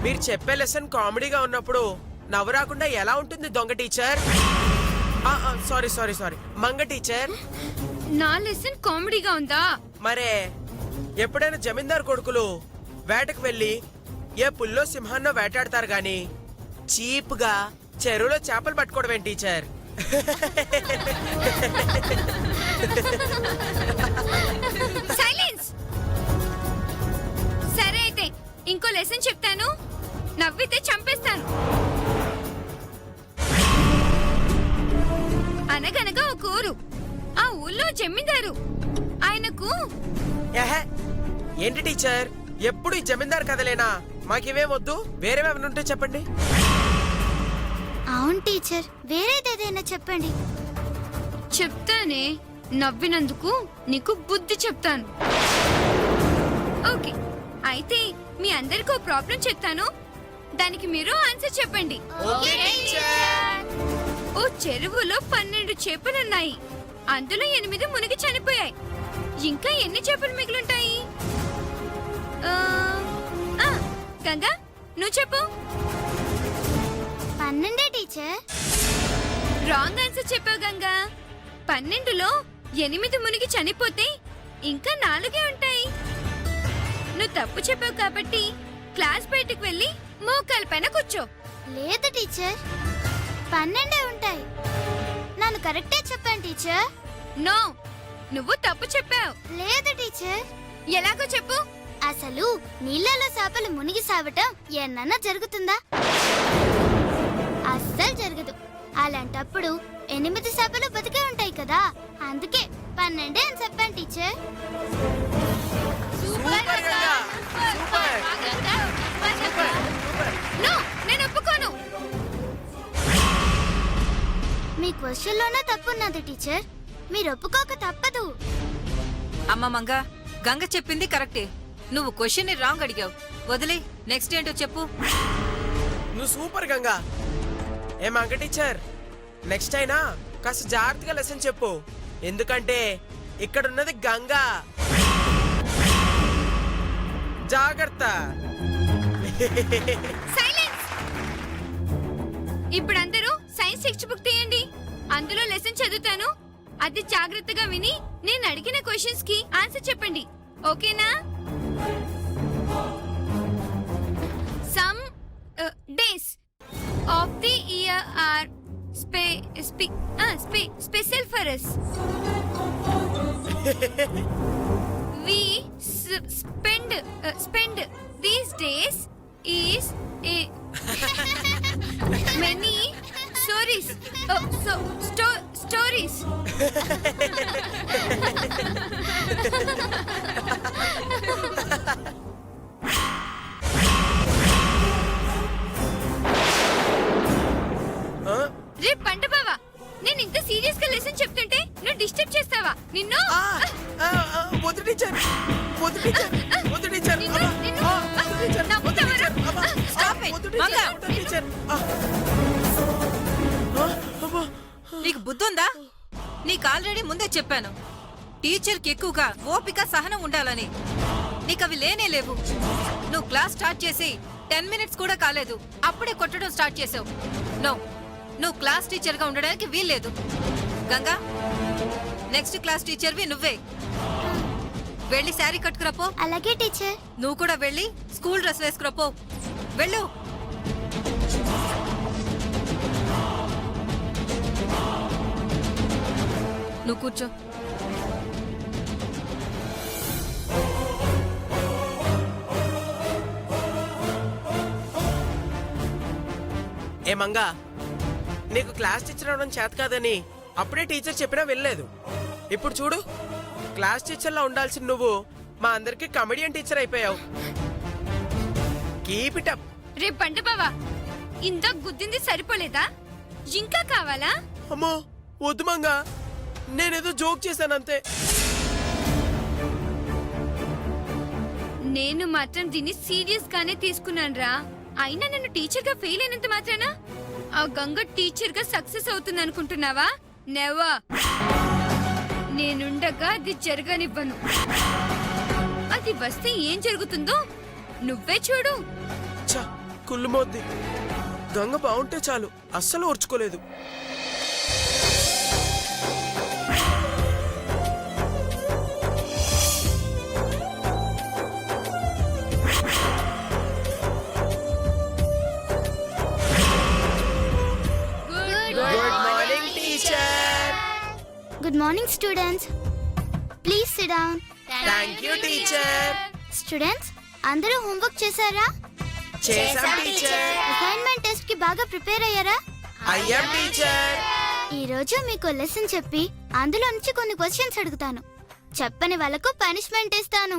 మీరు చెప్పే లెసన్ కామెడీగా ఉన్నప్పుడు నవ్వు రాకుండా ఎలా ఉంటుంది దొంగ teacher? Sorry sorry sorry Manga teacher. నా లెసన్ కామెడీగా ఉందా? మరే ఎప్పుడైనా జమీందార్ కొడుకులు వేటకు వెళ్ళి ఏ పుల్లో సింహాన్నో వేటాడతారు గాని చీప్ గా చెరువులో చేపలు పట్టుకోవడం ఏంటి టీచర్? సైలెన్స్. సరే అయితే ఇంకో లెసన్ చెప్తాను, నవ్వితే చంపేస్తాను. అనగనగా ఒక ఊరు, ఆ ఊళ్ళో జమీందారు. ఆయనకు ఏంటి టీచర్ ఎప్పుడు ఈ జమీందార్ కథలేనా? మాకేమేం వద్దు, వేరేవేమైనా ఉంటే చెప్పండి. అవును టీచర్, వేరేదేదైనా చెప్పండి. చెప్తానే, నవ్వినందుకు నీకు బుద్ధి చెప్తాను. ఓకే, అయితే మీ అందరికీ ఓ ప్రాబ్లం చెప్తాను, దానికి మీరు ఆన్సర్ చెప్పండి. ఓ చెరువులో 12 చేపలున్నాయి, అందులో 8 మునిగి చనిపోయాయి. ఇంకా ఎన్ని చేపలు మిగిలింటాయి? గంగా, నువ్వు చెప్పు. 12 టీచర్. రాంగ్ ఆన్సర్ చెప్పావు గంగా. 12లో 8 మునిగి చనిపోతే ఇంకా 4 ఉంటాయి. నువ్వు తప్పు చెప్పావు కాబట్టి క్లాస్ బయటకు వెళ్ళి మోకాల పైన కూర్చో. లేదు టీచర్, 12 ఉంటాయి. నన్ను కరెక్టే చెప్పాను టీచర్. నో, నువ్వు తప్పు చెప్పావు. లేదు టీచర్. ఎలాగో చెప్పు. అసలు నీళ్ళలో చేపలు మునిగి సావటం ఏమన్నా జరుగుతుందా? అస్సలు జరగదు. అలాంటప్పుడు 8 చేపలు బతికే ఉంటాయి కదా, అందుకే 12 అని చెప్పాను టీచర్. నో, నేను ఒప్పుకోను. మీ క్వశ్చన్లోనే తప్పున్నది టీచర్, మీరు ఒప్పుకోక తప్పదు. అమ్మ మంగ, గంగ చెప్పింది కరెక్టే. నువ్వు క్వశ్చన్ ని రాంగ్ అడిగావు. వదిలే, నెక్స్ట్ ఏంటో చెప్పు. నువ్వు సూపర్ గంగా. ఏ మంగ టీచర్, నెక్స్ట్ అయినా కాస్త జాగ్రత్తగా లెసన్ చెప్పు, ఎందుకంటే ఇక్కడ ఉన్నది గంగా. జాగ్రత్త. సైలెన్స్. ఇప్పుడు అందరూ సైన్స్ టెక్స్ట్ బుక్ తీయండి, అందులో లెసన్ చదువుతాను, అది జాగ్రత్తగా విని నేను అడిగిన క్వశ్చన్స్ కి ఆన్సర్ చెప్పండి. ఓకేనా? Some days of the year are special for us. We spend these days is a many stories. Stories. రే పంట బావా, నేను ఇంత సీరియస్ గా లెసన్ చెప్తుంటే నువ్వు డిస్టర్బ్ చేస్తావా? నిన్ను వద్దు టీచర్, వద్దు టీచర్, వద్దు టీచర్, నీకు బుద్ధుందా? నీకు ఆల్రెడీ ముందే చెప్పాను, టీచర్కి ఎక్కువగా ఓపిక సహనం ఉండాలని. నీకు అవి లేనే లేవు. నువ్వు క్లాస్ స్టార్ట్ చేసి 10 మినిట్స్ కూడా కాలేదు, అప్పుడే కొట్టడం స్టార్ట్ చేసావు. నువ్వు క్లాస్ టీచర్ గా ఉండడానికి వీల్లేదు. గంగా, నెక్స్ట్ క్లాస్ టీచర్వి నువ్వే. వెళ్ళి శారీ కట్టుకురాపో. అలాగే టీచర్. నువ్వు కూడా వెళ్ళి స్కూల్ డ్రెస్ వేసుకురాపో. వెళ్ళు. నువ్వు కూర్చో. ఏ మంగా, నీకు క్లాస్ టీచర్ అవడం చేత కాదని అప్పుడే టీచర్ చెప్పినా వెళ్ళలేదు. ఇప్పుడు చూడు, క్లాస్ టీచర్లా ఉండాల్సిన నువ్వు మా అందరికి కమెడియన్ టీచర్ అయిపోయావు. Keep it up. రే పంట బావా, ఇంత గుద్దింది సరిపోలేదా? ఇంకా కావాలా? అమ్మో వద్దు మంగా, నేనేదో జోక్ చేశానంతే. నేను మాత్రం దీన్ని సీరియస్ గానే తీసుకున్నాను రా. అయినా నన్ను టీచర్ గా ఫెయిల్ అయినంత మాత్రానా ఆ గంగ టీచర్ గా సక్సెస్ అవుతుంది అనుకుంటున్నావా? నెవర్. నేనుండగా అది జరగనివ్వను. అది వస్తే ఏం జరుగుతుందో నువ్వే చూడు. కుళ్ళుమోద్ది. గంగ బాగుంటే చాలు, అస్సలు ఓర్చుకోలేదు. Good morning teacher. Good morning students. Please sit down. Thank you teacher. Students, అందరూ హోంవర్క్ చేశారా? చేసాం టీచర్. అసైన్మెంట్ టెస్ట్ కి బాగా ప్రిపేర్ అయ్యారా? అయ్యాం టీచర్. ఈ రోజు మీకు లెసన్ చెప్పి అందులో నుంచి కొన్ని క్వశ్చన్స్ అడుగుతాను. చెప్పని వాళ్ళకు పనిష్మెంట్ ఇస్తాను.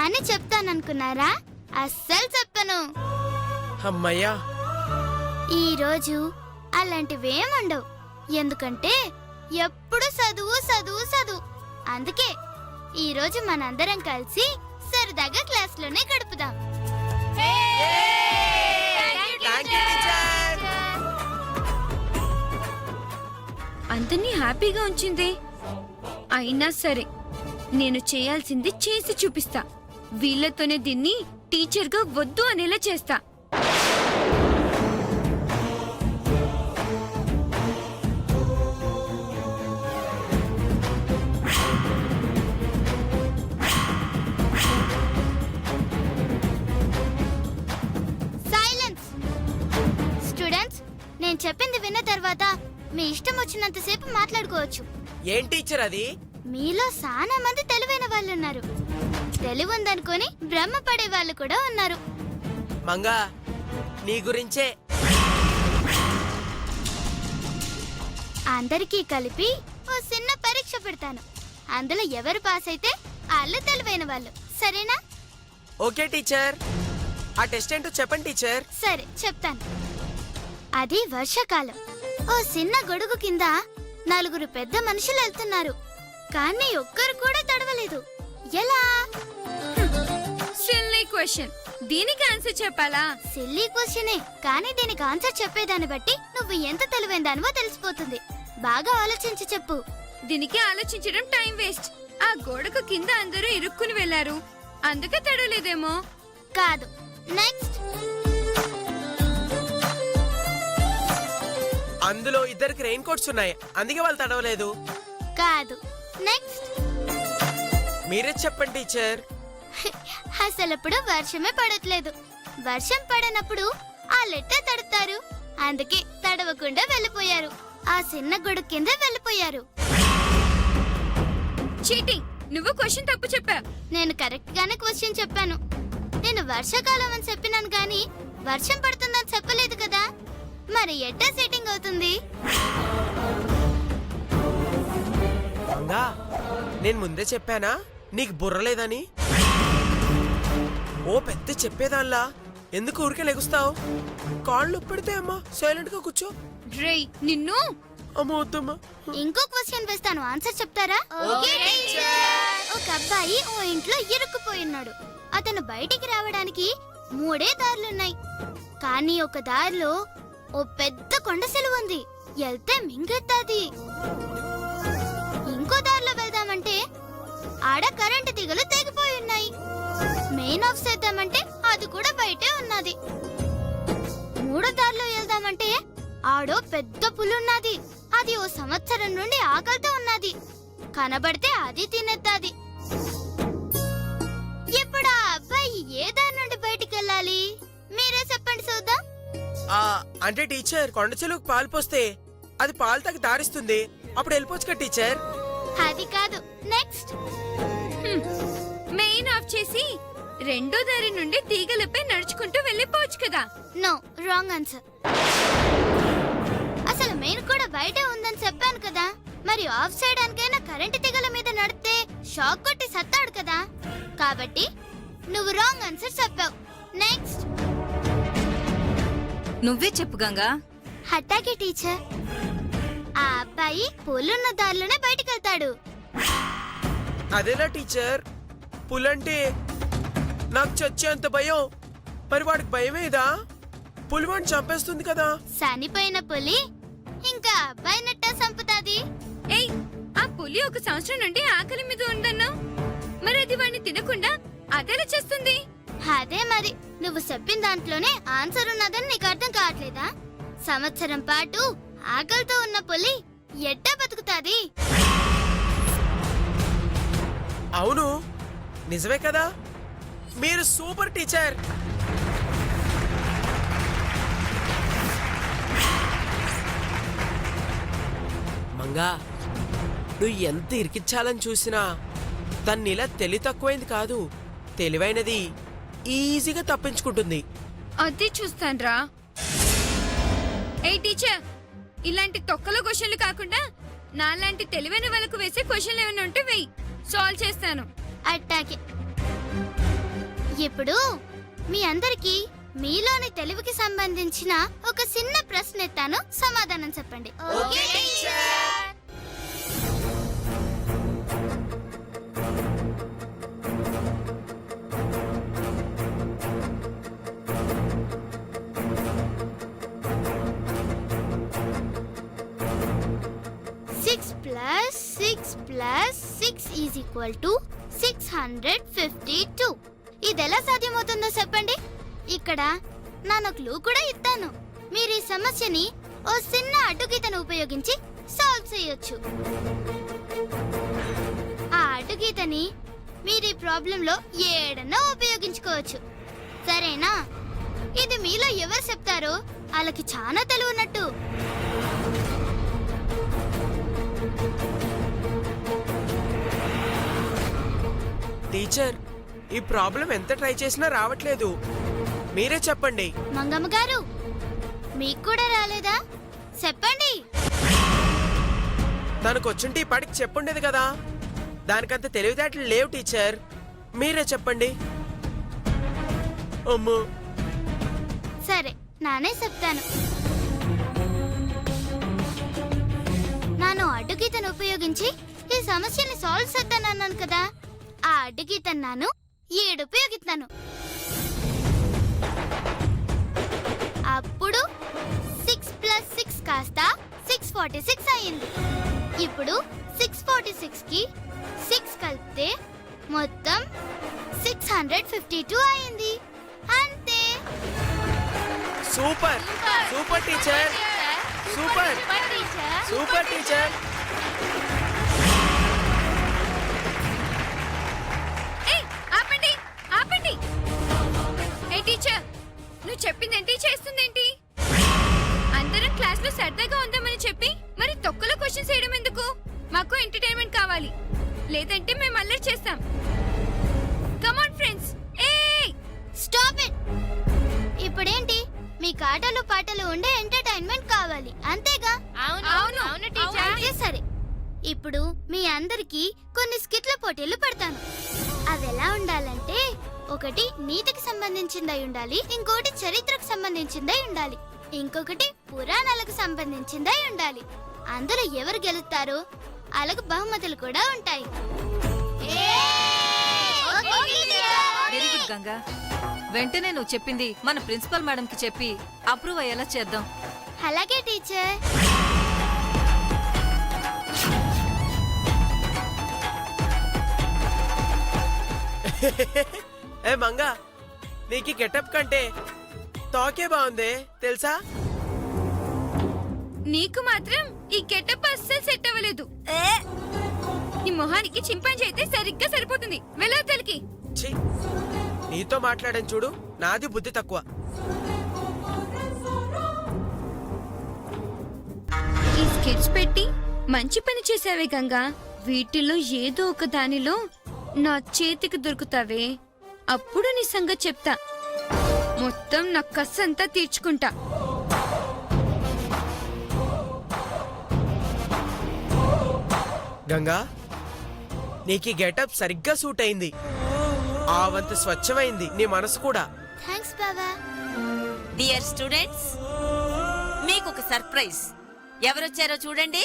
అని చెప్తాననుకున్నారా? అస్సలు చెప్పను. అమ్మయ్యా. ఈ రోజు అలాంటివేముండవు. ఎందుకంటే ఎప్పుడు చదువు చదువు చదువు. అందుకే ఈ రోజు మనందరం కలిసి సరదాగా క్లాస్లోనే గడుపుదాం. Thank you teacher. అందరినీ హ్యాపీగా ఉంచింది. అయినా సరే నేను చేయాల్సింది చేసి చూపిస్తా. వీళ్ళతోనే దీన్ని టీచర్గా వద్దు అనేలా చేస్తా. సైలెన్స్. స్టూడెంట్స్, నేను చెప్పింది విన్న తర్వాత మీ ఇష్టం వచ్చినంతసేపు మాట్లాడుకోవచ్చు. ఏం టీచర్ అది? మీలో చాలా మంది తెలివైన వాళ్ళు ఉన్నారు. తెలివి ఉందనుకొని భ్రమపడే వాళ్ళు కూడా ఉన్నారు. మంగా, నీ గురించే. అందరికీ కలిపి ఓ చిన్న పరీక్ష పెడతాను. అందులో ఎవరు పాస్ అయితే వాళ్ళు తెలివైన వాళ్ళు. సరేనా? Okay teacher. ఆ టెస్ట్ ఏంటో చెప్పండి టీచర్. సరే చెప్తాను. అది వర్షాకాలం. ఓ చిన్న గొడుగు కింద 4 పెద్ద మనుషులు వెళ్తున్నారు. కానీ ఒక్కరు కూడా తడవలేదు. ఎలా? Silly question. దీనికి ఆన్సర్ చెప్పాలా? సిల్లీ క్వశ్చనే, కానీ దీనికి ఆన్సర్ చెప్పేదాన్ని బట్టి నువ్వు ఎంత తెలివైందానివో తెలిసిపోతుంది. బాగా ఆలోచించి చెప్పు. దీనికి ఆలోచించడం టైం వేస్ట్. ఆ గోడకు కింద అందరూ ఇరుక్కుని వెళ్లారు, అందుకే తడవలేదేమో. కాదు. నెక్స్ట్. అందులో ఇద్దరికి రెయిన్ కోట్స్ ఉన్నాయి, అందుకే వాళ్ళు తడవలేదు. కాదు. నెక్స్ట్. మీరే చెప్పండి టీచర్. అసలప్పుడు వర్షమే పడట్లేదు. వర్షం పడనప్పుడు ఆ లెట్ట తడుతారు, అందుకే తడవకుండా వెళ్ళిపోయారు. ఆ చిన్న గొడుగు కింద వెళ్ళిపోయారు. చీటింగ్. నువ్వు క్వశ్చన్ తప్పు చెప్పా. నేను కరెక్ట్ గానే క్వశ్చన్ చెప్పాను. నేను వర్షాకాలం అని చెప్పినాను కానీ వర్షం పడుతుందని చెప్పలేదు కదా. మరి ఎట్టా సెట్టింగ్ అవుతుంది? మంగా, నేను ముందే చెప్పానా నీకు బుర్రలేదని? ఓ పెద్ద చెప్పేదాన్లా ఎందుకు ఊరికే లెగుస్తావు? కాళ్ళు పెడితే అమ్మా, సైలెంట్ గా కూర్చో. రేయ్ నిన్ను. అమ్మ వద్దమ్మా. ఇంకో క్వశ్చన్ వేస్తాను, ఆన్సర్ చెప్తారా? Okay teacher. ఒక అబ్బాయి ఓ ఇంట్లో ఇరుక్కుపోయి ఉన్నాడు. అతను బయటికి రావడానికి 3 దారులున్నాయి. కానీ ఒక దారిలో ఓ పెద్ద కొండ సెలువు ఉంది. వెళ్తే మింగెత్తాది. ఇంకో దారిలో వెళ్దామంటే ఆడ కరెంటు తీగలు తెగిపోయి ఉన్నాయి. మెయిన్ ఆఫ్ చేద్దామంటే అది కూడా బయటే ఉన్నది. 3వ దారిలో వెళ్దామంటే ఆడో పెద్ద పులున్నది. అది ఓ సంవత్సరం నుండి ఆకలితో ఉన్నది. కనబడితే అది తినేద్దాది. ఇప్పుడు ఆ అబ్బాయి ఏ దారి నుండి బయటికి వెళ్ళాలి? మీరే చెప్పండి చూద్దాం. అంటే టీచర్, కొండ చెలువుకు పాలు పోస్తే అది పాలు తాగి దారిస్తుంది, అప్పుడు వెళ్ళిపోవచ్చు కదా టీచర్. అది కాదు. నెక్స్ట్. మెయిన్ ఆఫ్ చేసి 2వ దారి నుండి తీగలపై నడుచుకుంటూ వెళ్ళిపోవచ్చు కదా. No, wrong answer. అసలు మెయిన్ కూడా బయటే ఉందని చెప్పాను కదా. మరి ఆఫ్ చేయడానికైనా కరెంటు తీగల మీద నడితే షాక్ కొట్టి సత్తాడు కదా. కాబట్టి నువ్వు రాంగ్ ఆన్సర్ చెప్పావు. నెక్స్ట్. నువ్వే చెప్పు గంగా. అట్టాగే టీచర్. ఆ అబ్బాయి పూలున్న దారిలోనే బయటికి వెళ్తాడు. అదేనా టీచర్? పులంటే నాకు చచ్చేంత భయం. మరి వాడికి భయమేదా? పులివాడిని చంపేస్తుంది కదా. చనిపోయిన పులి ఇంకా అబ్బాయి నట్టా చంపుతాది. ఏయ్, ఆ పులి 1 సంవత్సరం నుండి ఆకలి మీద ఉందన్నావు. మరి అది వాడిని తినకుండా చదవకుండా అదెలా చేస్తుంది? అదే మరి నువ్వు చెప్పిన దాంట్లోనే ఆన్సర్ ఉన్నదని నీకు అర్థం కావట్లేదా? సంవత్సరం పాటు ఆకలితో ఉన్న పులి ఎట్టా బతుకుతాది? అవును నిజమే కదా, మీరు సూపర్ టీచర్. మంగా, నువ్వు ఎంత ఇరికించాలని చూసినా తన్ని ఇలా తెలివి తక్కువైంది కాదు, తెలివైనది ఈజీగా తప్పించుకుంటుంది. అది చూస్తాన్రా. ఏ టీచర్, ఇలాంటి తొక్కల క్వశ్చన్లు కాకుండా నాలాంటి తెలివైన వాళ్ళకు వేసే క్వశ్చన్లు ఏమైనా ఉంటే వెయ్యి, సాల్వ్ చేస్తాను. అట్టాకే. ఇప్పుడు మీ అందరికి మీలోని తెలివికి సంబంధించిన ఒక చిన్న ప్రశ్న ఎత్తాను, సమాధానం చెప్పండి. Okay teacher. Six plus 6 is equal to 652. ఇది ఎలా సాధ్యమవుతుందో చెప్పండి. ఇక్కడ నేను క్లూ కూడా ఇస్తాను. మీరు ఈ సమస్యని ఓ చిన్న అడ్డుగీతను ఉపయోగించి సాల్వ్ చేయొచ్చు. ఆ అడ్డుగీతని మీరు ఈ ప్రాబ్లంలో ఏడన్నా ఉపయోగించుకోవచ్చు. సరేనా? ఇది మీలో ఎవరు చెప్తారో వాళ్ళకి చాలా తెలివి ఉన్నట్టు. టీచర్, ఈ ప్రాబ్లం ఎంత ట్రై చేసినా రావట్లేదు, మీరే చెప్పండి. మంగమ్మ గారు, మీకు కూడా రాలేదా? చెప్పండి. తనకొచ్చుంటే ఈ పాటికి చెప్పుండేది కదా. దానికంత తెలివితేటలు లేవు టీచర్, మీరే చెప్పండి. అమ్మో. సరే, నానే చెప్తాను. నేను అడ్డుగీతను ఉపయోగించి ఈ సమస్యని సాల్వ్ చేద్దానన్నాను కదా. ఆ అడ్డుగీతను నేను 7 ఉపయోగిస్తాను. అప్పుడు 6 ప్లస్ 6 కాస్త 646 అయింది. ఇప్పుడు 646 కి 6 కలిపితే మొత్తం 652 అయింది. అంతే. Super super teacher, super super teacher. ఏయ్, ఆపండి ఆపండి. ఏ టీచర్, నువ్వు చెప్పిందేంటి చేస్తుందేంటి? అందరం క్లాస్ లో సరదాగా ఉందామని చెప్పి మరి తొక్కలో క్వశ్చన్స్ వేయడం ఎందుకు? మాకు ఎంటర్టైన్మెంట్ కావాలి, లేదంటే మేము అల్లరి చేస్తాం. Come on friends. ఏయ్, స్టాప్ ఇట్. ఇప్పుడేంటి, మీకు ఆటలు పాటలు ఉండే ఎంటర్టైన్మెంట్ కావాలి అంతేగా? అవును టీచర్. అయితే సరే, ఇప్పుడు మీ అందరికి కొన్ని స్కిట్ల పోటీలు పెడతాను. అవి ఎలా ఉండాలంటే, ఒకటి నీతికి సంబంధించిందై ఉండాలి, ఇంకోటి చరిత్రకు సంబంధించిందై ఉండాలి, ఇంకొకటి పురాణాలకు సంబంధించిందై ఉండాలి. అందులో ఎవరు గెలుస్తారో వాళ్ళకు బహుమతులు కూడా ఉంటాయి. Very good Ganga. వెంటనే నువ్వు చెప్పింది మన ప్రిన్సిపల్ మేడం కి చెప్పి అప్రూవ్ అయ్యేలా చేద్దాం. అలాగే టీచర్. ఏ మంగా, నీకు గెటప్ కంటే తాకే బాగుందే తెలుసా? నీకు మాత్రం ఈ గెటప్ అస్సలు సెట్ అవ్వలేదు. నీ మొహానికి చింపాంజీ అయితే సరిగ్గా సరిపోతుంది. వెళ్ళవతలకి. ఛీ, నీతో మాట్లాడని చూడు, నాది బుద్ధి తక్కువ. ఈ స్కెచ్ పెట్టి మంచి పని చేసావే గంగా. వీటిలో ఏదో ఒక దానిలో నా చేతికి దొరుకుతావే, అప్పుడు నీ సంగతి చెప్తా. మొత్తం నా కస్సంతా తీర్చుకుంటా. గంగా, నీకు గెటప్ సరిగ్గా సూట్ అయింది. ఆ వంతు స్వచ్ఛమైంది నీ మనసు కూడా. థ్యాంక్స్ బాబా. డియర్ స్టూడెంట్స్, మీకు ఒక సర్ప్రైజ్. ఎవరొచ్చారో చూడండి.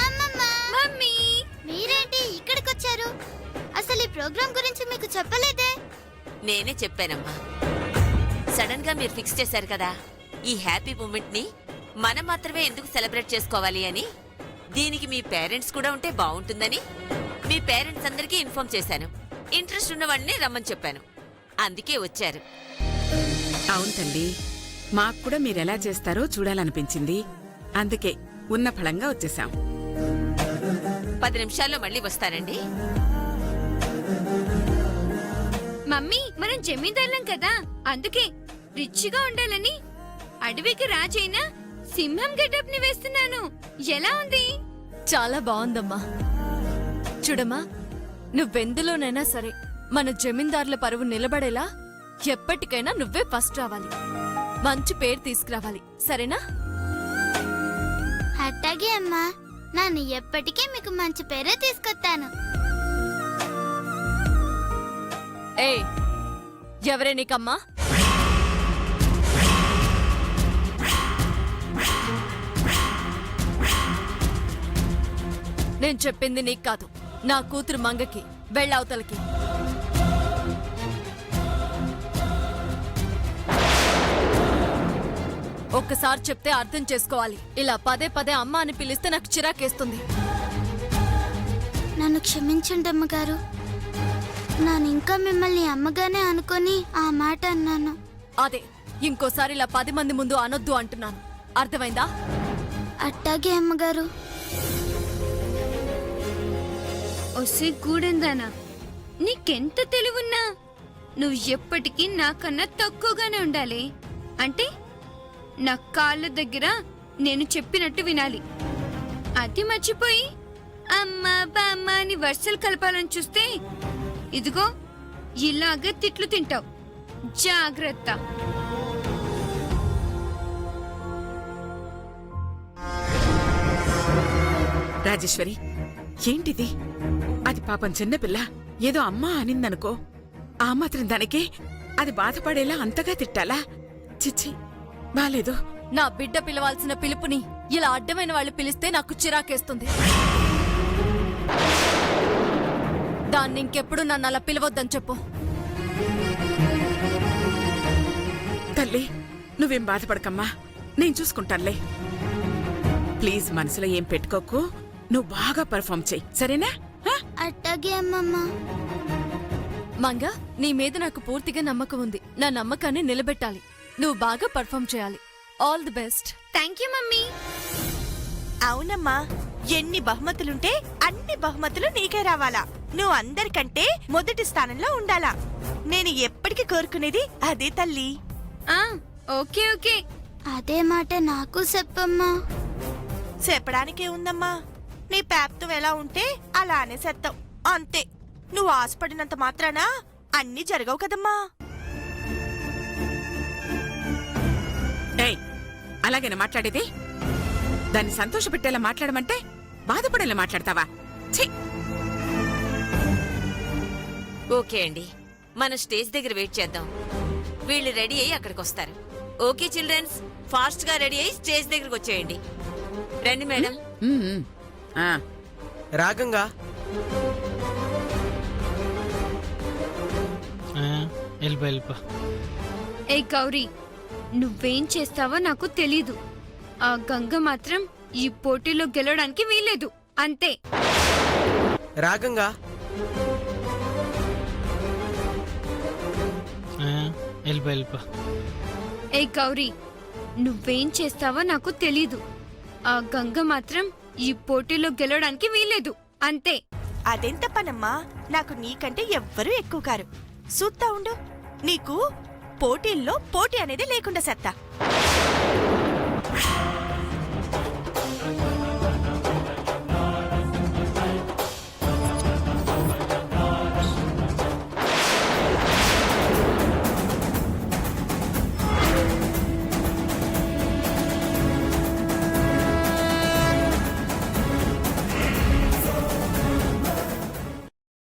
అమ్మమ్మ, మమ్మీ, మీరేంటి ఇక్కడికి వచ్చారు? ప్రోగ్రాం గురించి మీకు చెప్పలేదే? నేనే చెప్పానమ్మా. సడన్ గా మీరు ఫిక్స్ చేశారు కదా ఈ హ్యాపీ మూమెంట్ ని మనం మాత్రమే ఎందుకు సెలబ్రేట్ చేసుకోవాలి అని. దీనికి మీ పేరెంట్స్ కూడా ఉంటే బాగుంటుందని మీ పేరెంట్స్ అందరికీ ఇన్ఫార్మ్ చేశాను. ఇంట్రెస్ట్ ఉన్న వాడిని రమ్మని చెప్పాను. అందుకే వచ్చారు. అవును తల్లి, మాకు కూడా మీరెలా చేస్తారో చూడాలనిపించింది. అందుకే ఉన్న ఫలంగా వచ్చేసాం. 10 నిమిషాల్లో మళ్ళీ వస్తానండి. మమ్మీ మనం జమీందారులం కదా, అందుకే రిచ్గా ఉండాలని అడవికి రాజైన సింహం గెటప్ ని వేస్తున్నాను. ఎలా ఉంది? చాలా బాగుందమ్మా. చూడమ్మా, నువ్వెందులోనైనా సరే మన జమీందారుల పరువు నిలబడేలా ఎప్పటికైనా నువ్వే ఫస్ట్ రావాలి, మంచి పేరు తీసుకురావాలి, సరేనా? అట్టాగే అమ్మా, నన్ను ఎప్పటికీ మీకు మంచి పేరే తీసుకొస్తాను. ఏ ఎవరే నీకమ్మా? నేను చెప్పింది నీకు కాదు, నా కూతురు మంగకి. వెళ్ళవతలకి. ఒక్కసారి చెప్తే అర్థం చేసుకోవాలి. ఇలా పదే పదే అమ్మ అని పిలిస్తే నాకు చిరాకేస్తుంది. నన్ను క్షమించండి అమ్మగారు. నేను ఇంకా మిమ్మల్ని అమ్మగానే అనుకొని ఆ మాట అన్నాను. అదే, ఇంకోసారి ఇలా 10 మంది ముందు అనొద్దు అంటున్నాను. అర్థమైందా? అట్టాగే అమ్మగారు. ఒసే గూడెందానా, నీకెంత తెలివున్నా నువ్వు ఎప్పటికీ నాకన్నా తక్కువగానే ఉండాలి. అంటే నా కాళ్ళ దగ్గర నేను చెప్పినట్టు వినాలి. అది మర్చిపోయి అమ్మ బామ్మ అని వరుసలు కలపాలని చూస్తే ఇదిగో ఇలాగే తిట్లు తింటావు. జాగ్రత్త. రాజేశ్వరి, ఏంటిది? అది పాపం చిన్నపిల్ల ఏదో అమ్మా అనిందనుకో, ఆ మాత్రం దానికే అది బాధపడేలా అంతగా తిట్టాలా? చిచ్చి, బాలేదు. నా బిడ్డ పిలవాల్సిన పిలుపుని ఇలా అడ్డమైన వాళ్ళు పిలిస్తే నాకు చిరాకేస్తుంది. దాన్ని ఇంకెప్పుడు నన్ను అలా పిలవద్దని చెప్పు. తల్లి, నువ్వేం బాధపడకమ్మా, నేను చూసుకుంటానులే. ప్లీజ్ మనసులో ఏం పెట్టుకోకు, నువ్వు బాగా పర్ఫామ్ చెయ్యి, సరేనా? అట్టాగే అమ్మమ్మ. మంగ, నీ మీద నాకు పూర్తిగా నమ్మకం ఉంది. నా నమ్మకాన్ని నిలబెట్టాలి. నువ్వు బాగా పర్ఫామ్ చేయాలి. All the best. Thank you mummy. అవునమ్మా, ఎన్ని బహుమతులుంటే అన్ని బహుమతులు నీకే రావాలా. నువ్వు అందరికంటే మొదటి స్థానంలో ఉండాలా. నేను ఎప్పటికీ కోరుకునేది అదే తల్లి. Okay okay. అదే మాట నాకు చెప్పమ్మా. చెప్పడానికే ఉందమ్మా, నీ పేప్తం ఎలా ఉంటే అలానే సెత్తావు అంతే. నువ్వు ఆశపడినంత మాత్రాన అన్నీ జరగవు కదమ్మా. ఏయ్, అలాగేనా మాట్లాడేది? దాన్ని సంతోషపెట్టేలా మాట్లాడమంటే బాధపడేలా మాట్లాడతావా? ఛీ! ఓకే అండి, మన స్టేజ్ దగ్గర వెయిట్ చేద్దాం. వీళ్ళు రెడీ అయ్యి అక్కడికి వస్తారు. ఓకే చిల్డ్రన్స్, ఫాస్ట్ గా రెడీ అయ్యి స్టేజ్ దగ్గరకు వచ్చేయండి. రండి మేడం. రాగంగా వెళ్ళిపో. ఏ గౌరీ, నువ్వేం చేస్తావో నాకు తెలీదు. ఆ గంగ మాత్రం ఈ పోటీలో గెలవడానికి వీల్లేదు, అంతే. రాగంగా వెళ్ళిపో. ఏ గౌరీ, నువ్వేం చేస్తావో నాకు తెలీదు. ఆ గంగ మాత్రం ఈ పోటీలో గెలవడానికి వీల్లేదు, అంతే. అదెంత పనమ్మా, నాకు నీకంటే ఎవ్వరూ ఎక్కువ కారు. చూస్తా ఉండు, నీకు పోటీల్లో పోటీ అనేది లేకుండా సత్తా.